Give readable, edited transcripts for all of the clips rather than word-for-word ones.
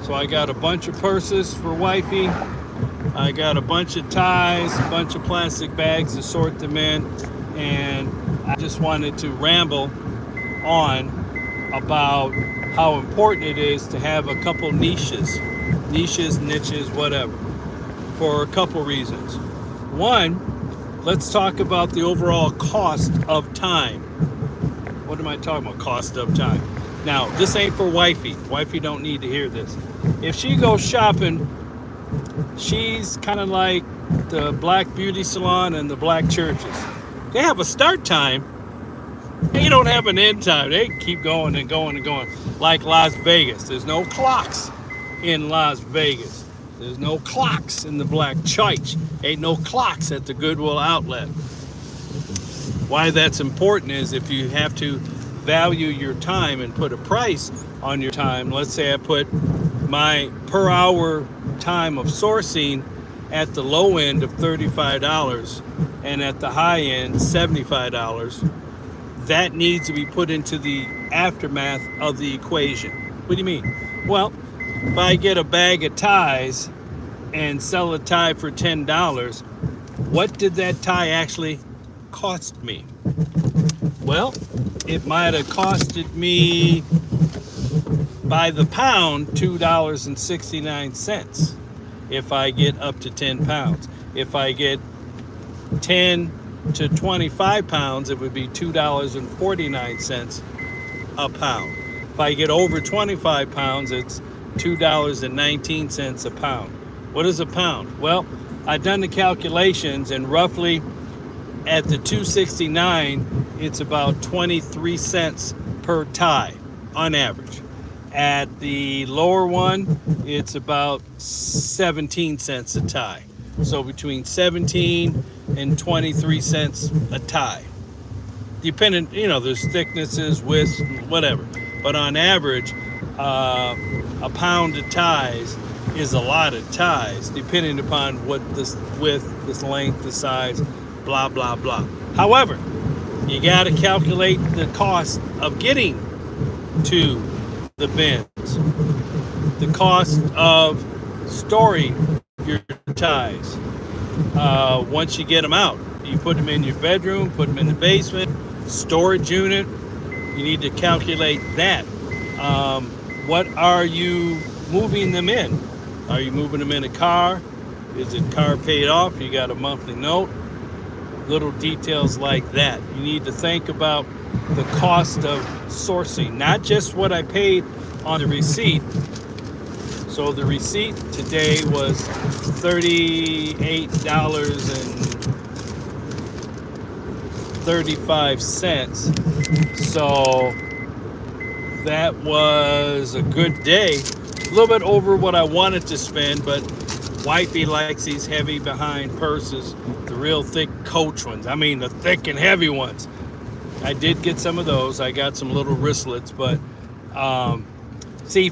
So I got a bunch of purses for wifey. I got a bunch of ties, a bunch of plastic bags to sort them in, and I just wanted to ramble on about how important it is to have a couple niches, whatever, for a couple reasons. One, let's talk about the overall cost of time. What am I talking about? Cost of time. Now, this ain't for wifey. Wifey don't need to hear this. If she goes shopping, she's kind of like the black beauty salon and the black churches. They have a start time. They don't have an end time. They keep going and going and going. Like Las Vegas. There's no clocks in Las Vegas. There's no clocks in the black church. Ain't no clocks at the Goodwill outlet. Why that's important is if you have to value your time and put a price on your time. Let's say I put my per hour time of sourcing at the low end of $35 and at the high end $75. That needs to be put into the aftermath of the equation. What do you mean? Well, if I get a bag of ties and sell a tie for $10, what did that tie actually cost me? Well, it might have costed me by the pound $2.69 if I get up to 10 pounds. If I get 10 to 25 pounds, it would be $2.49 a pound. If I get over 25 pounds, it's $2.19 a pound. What is a pound? Well, I've done the calculations, and roughly at the 269, it's about 23 cents per tie on average. At the lower one, it's about 17 cents a tie. So between 17 and 23 cents a tie. Depending, there's thicknesses, widths, whatever. But on average, a pound of ties is a lot of ties, depending upon what this width, this length, the size, blah, blah, blah. However, you got to calculate the cost of getting to the bins, the cost of storing your ties. Once you get them out, you put them in your bedroom, put them in the basement, storage unit. You need to calculate that. What are you moving them in? Are you moving them in a car? Is it car paid off? You got a monthly note? Little details like that. You need to think about the cost of sourcing, not just what I paid on the receipt. So the receipt today was $38.35. So that was a good day. A little bit over what I wanted to spend, but wifey likes these heavy behind purses, the real thick Coach ones. I mean, the thick and heavy ones. I did get some of those. I got some little wristlets, but see,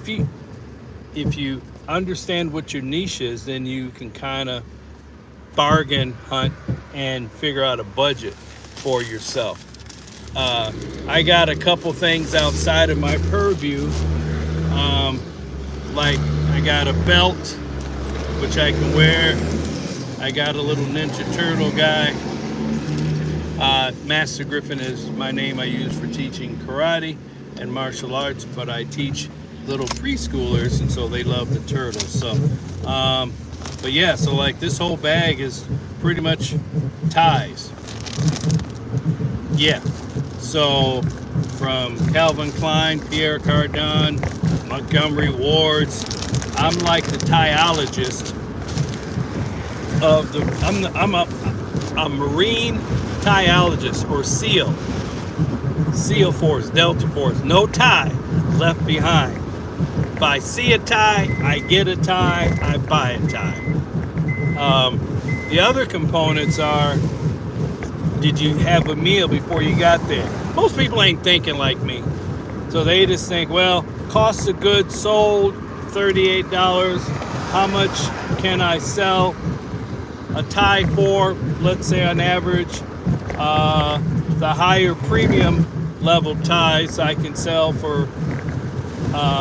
if you understand what your niche is, then you can kind of bargain hunt and figure out a budget for yourself. I got a couple things outside of my purview. Like I got a belt, which I can wear. I got a little Ninja Turtle guy. Master Griffin is my name I use for teaching karate and martial arts, but I teach little preschoolers, and so they love the turtles. So, but yeah, so like this whole bag is pretty much ties. Yeah, so from Calvin Klein, Pierre Cardin, Montgomery Ward's, I'm like the tieologist of the. I'm a Marine tieologist, or SEAL. SEAL Force, Delta Force, no tie left behind. If I see a tie, I get a tie, I buy a tie. The other components are, did you have a meal before you got there? Most people ain't thinking like me. So they just think, well, cost of goods sold, $38. How much can I sell a tie for? Let's say on average, the higher premium level ties I can sell for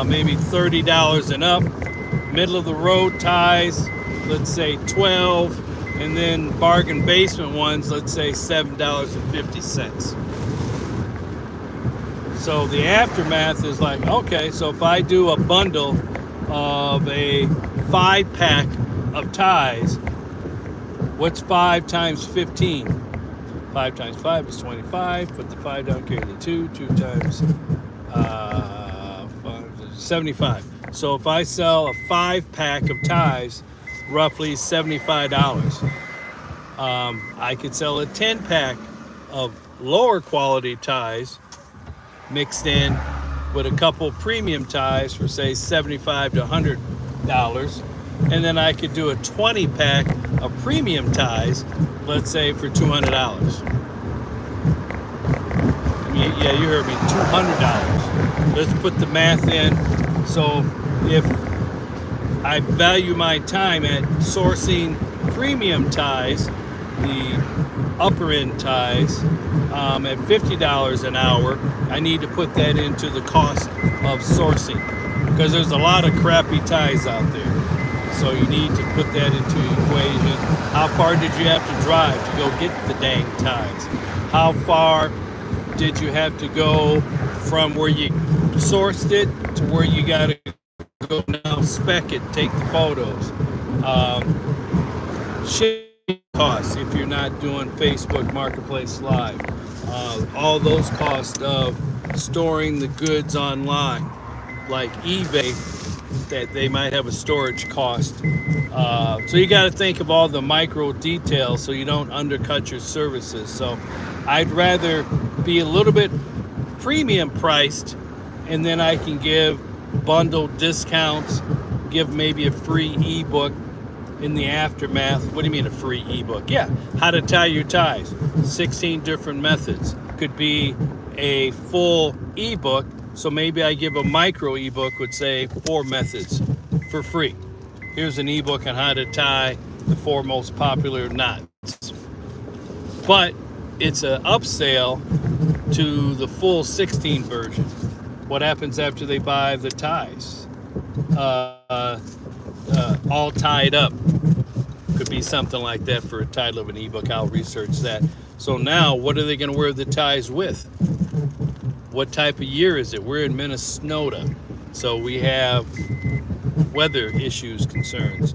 maybe $30 and up. Middle of the road ties, let's say 12, and then bargain basement ones, let's say $7.50. So the aftermath is like, okay, so if I do a bundle of a 5-pack of ties, what's 5 times 15? 5 times 5 is 25. Put the 5 down, carry the 2. 2 times 5 is 75. So if I sell a 5-pack of ties, roughly $75. I could sell a 10-pack of lower quality ties mixed in with a couple premium ties for say $75 to $100. And then I could do a 20-pack of premium ties, let's say for $200. Yeah, you heard me, $200. Let's put the math in. So if I value my time at sourcing premium ties, the upper end ties, at $50 an hour, I need to put that into the cost of sourcing, because there's a lot of crappy ties out there. So you need to put that into the equation. How far did you have to drive to go get the dang ties? How far did you have to go from where you sourced it to where you got to go now spec it, take the photos? Shipping costs if you're not doing Facebook Marketplace Live. All those costs of storing the goods online, like eBay, that they might have a storage cost. So you got to think of all the micro details so you don't undercut your services. So I'd rather be a little bit premium priced, and then I can give bundle discounts, give maybe a free ebook in the aftermath. What do you mean a free ebook? Yeah, how to tie your ties, 16 different methods. Could be a full ebook, so maybe I give a micro ebook with say 4 methods for free. Here's an ebook on how to tie the 4 most popular knots. But it's an upsell to the full 16 version. What happens after they buy the ties? All tied up. Could be something like that for a title of an ebook. I'll research that. So now, what are they going to wear the ties with? What type of year is it? We're in Minnesota, so we have weather issues, concerns.